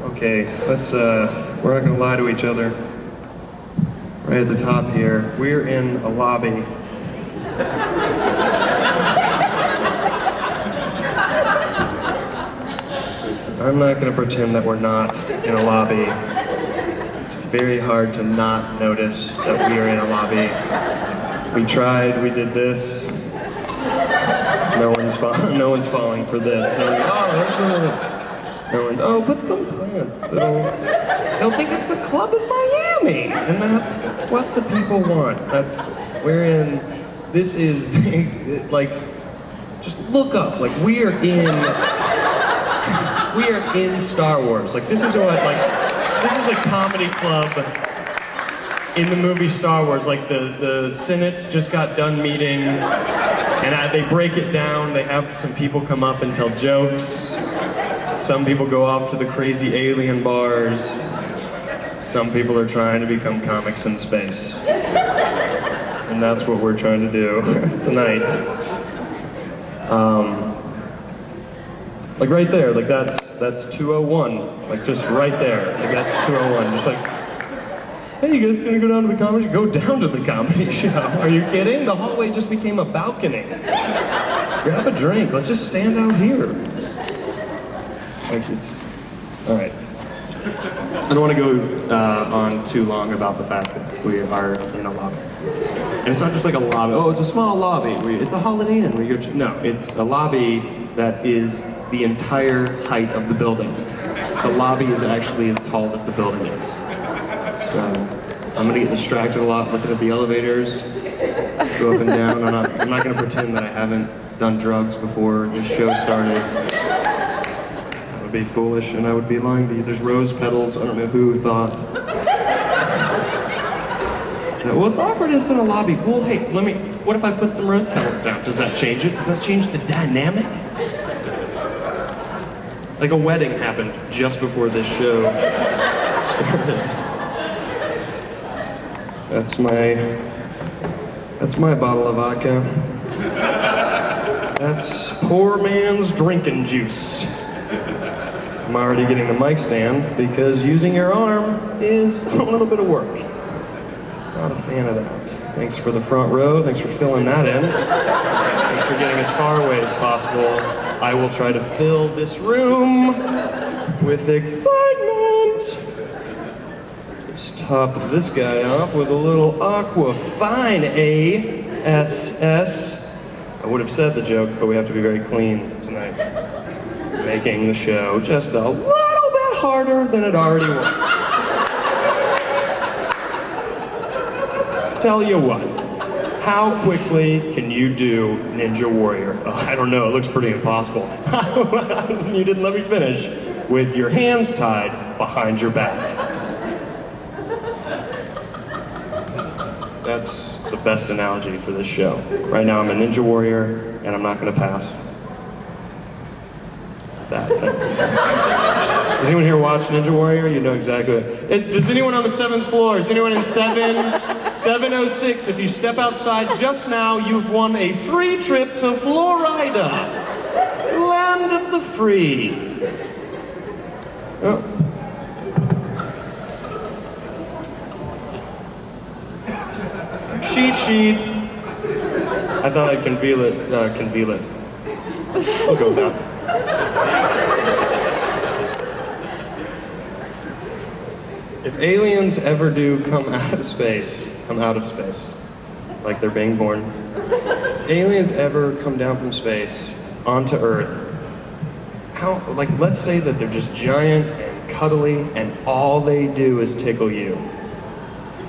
Okay, we're not gonna lie to each other. Right at the top here, we're in a lobby. I'm not gonna pretend that we're not in a lobby. It's very hard to not notice that we are in a lobby. We tried, we did this. No one's falling for this. Oh, put some plants. They'll think it's a club in Miami, and that's what the people want. This is, like, just look up, like, we are in Star Wars. Like, this is a comedy club in the movie Star Wars. Like, the Senate just got done meeting, and they break it down. They have some people come up and tell jokes. Some people go off to the crazy alien bars. Some people are trying to become comics in space. And that's what we're trying to do tonight. Like right there, like that's 201. Like just right there, like that's 201. Just like, hey, you guys gonna go down to the comedy show? Go down to the comedy show. Are you kidding? The hallway just became a balcony. Grab a drink, let's just stand out here. Like it's, all right. I don't want to go on too long about the fact that we are in a lobby. And it's not just like a lobby, oh, it's a small lobby. It's a Holiday Inn. No, it's a lobby that is the entire height of the building. The lobby is actually as tall as the building is. So I'm gonna get distracted a lot looking at the elevators, go up and down. I'm not gonna pretend that I haven't done drugs before this show started. That would be foolish and I would be lying to you. There's rose petals, I don't know who thought. Well, it's awkward, it's in a lobby. Well, hey, what if I put some rose petals down? Does that change it? Does that change the dynamic? Like a wedding happened just before this show started. That's my bottle of vodka. That's poor man's drinking juice. I'm already getting the mic stand because using your arm is a little bit of work. Not a fan of that. Thanks for the front row. Thanks for filling that in. Thanks for getting as far away as possible. I will try to fill this room with excitement. Let's top this guy off with a little Aqua Fine ASS. I would have said the joke, but we have to be very clean tonight. Making the show just a little bit harder than it already was. Tell you what, how quickly can you do Ninja Warrior? Oh, I don't know, it looks pretty impossible. You didn't let me finish. With your hands tied behind your back. That's the best analogy for this show. Right now I'm a Ninja Warrior, and I'm not gonna pass that thing. Does anyone here watch Ninja Warrior? You know exactly what. Does anyone on the 7th floor? Is anyone in 706? If you step outside just now, you've won a free trip to Florida. Land of the free. Oh. Cheat sheet. I thought I'd conceal it. We'll go with that. If aliens ever do come out of space, like they're being born, aliens ever come down from space onto Earth, let's say that they're just giant and cuddly and all they do is tickle you.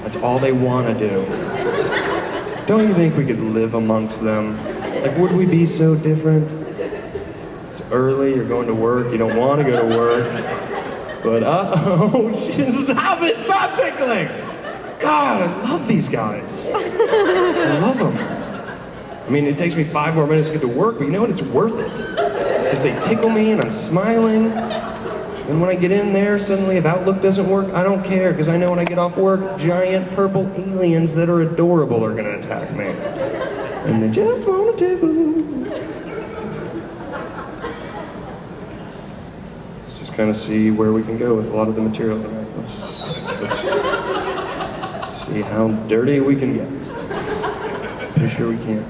That's all they want to do. Don't you think we could live amongst them? Like, would we be so different? It's early, you're going to work, you don't want to go to work. But stop tickling! God, I love these guys. I love them. I mean, it takes me 5 more minutes to get to work, but you know what? It's worth it. Because they tickle me and I'm smiling. And when I get in there, suddenly if Outlook doesn't work, I don't care, because I know when I get off work, giant purple aliens that are adorable are gonna attack me. And they just wanna tickle. just kind of see where we can go with a lot of the material tonight. Let's see how dirty we can get. Pretty sure we can.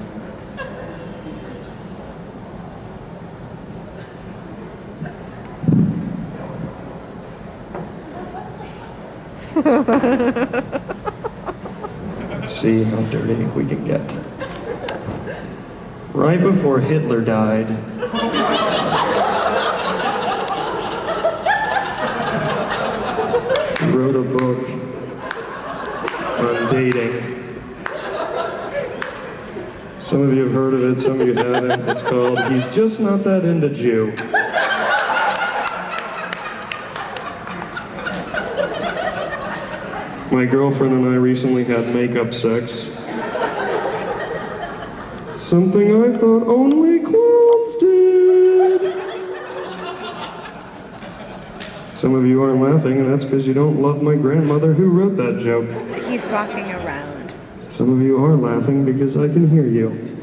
Let's see how dirty we can get. Right before Hitler died, he wrote a book on dating. Some of you have heard of it, some of you haven't. It's called He's Just Not That Into Jew. My girlfriend and I recently had makeup sex. Something I thought only clowns did. Some of you aren't laughing, and that's because you don't love my grandmother who wrote that joke. He's walking around. Some of you are laughing because I can hear you.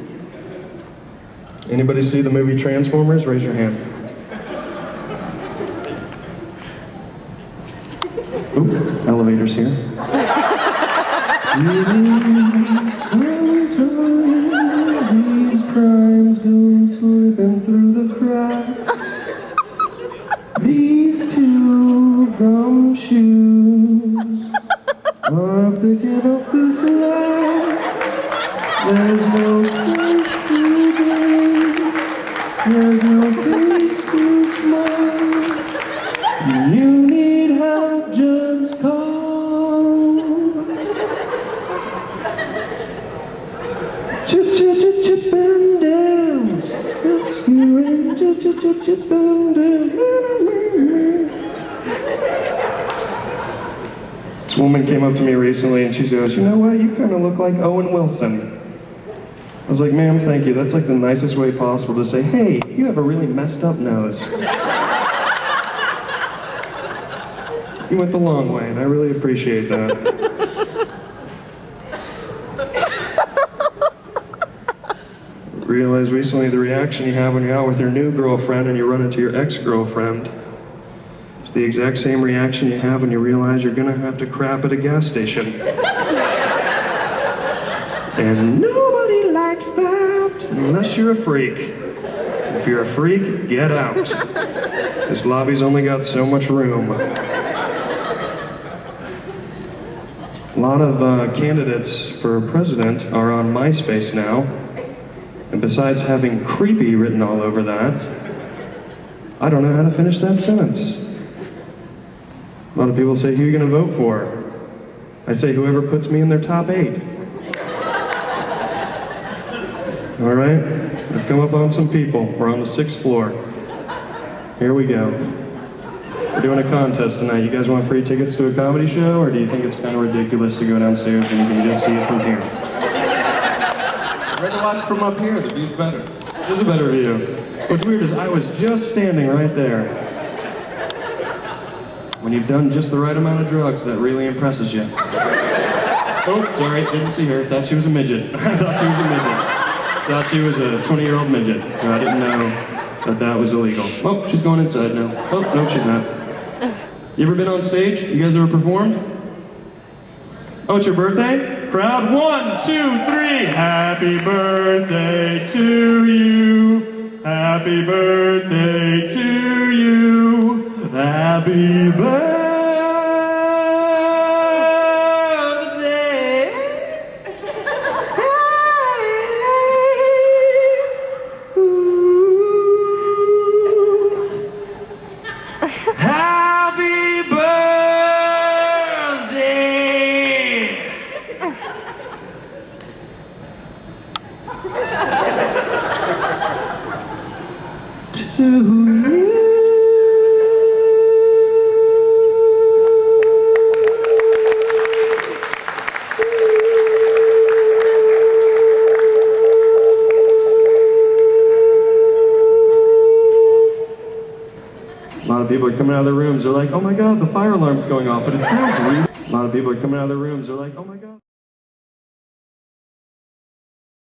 Anybody see the movie Transformers? Raise your hand. Oop, elevator's here. These crimes go slipping through the cracks. These two gumshoes are picking up the slack. There's no place to blame. There's no place to smile. You need help, just call. Chip and dance. Rescuing chip and dance. This woman came up to me recently and she goes, you know what, you kind of look like Owen Wilson. I was like, ma'am, thank you. That's like the nicest way possible to say, hey, you have a really messed up nose. You went the long way, and I really appreciate that. Realized recently the reaction you have when you're out with your new girlfriend and you run into your ex-girlfriend. It's the exact same reaction you have when you realize you're gonna have to crap at a gas station. And nobody likes that, unless you're a freak. If you're a freak, get out. This lobby's only got so much room. A lot of candidates for president are on MySpace now. And besides having creepy written all over that, I don't know how to finish that sentence. A lot of people say, who are you going to vote for? I say, whoever puts me in their top 8. All right, I've come up on some people. We're on the 6th floor. Here we go. We're doing a contest tonight. You guys want free tickets to a comedy show, or do you think it's kind of ridiculous to go downstairs and you can just see it from here? I'd rather watch from up here. The view's better. This is a better view. What's weird is I was just standing right there. When you've done just the right amount of drugs, that really impresses you. Oh, sorry, didn't see her. Thought she was a midget. I thought she was a midget. Thought she was a 20-year-old midget. So I didn't know that was illegal. Oh, she's going inside now. Oh, no, she's not. You ever been on stage? You guys ever performed? Oh, it's your birthday? Crowd, 1, 2, 3. Happy birthday to you. Happy birthday to you. Happy birthday. Happy birthday to you. A lot of people are coming out of their rooms, they're like, oh my god, the fire alarm's going off, but it sounds weird. A lot of people are coming out of their rooms, they're like, oh my god.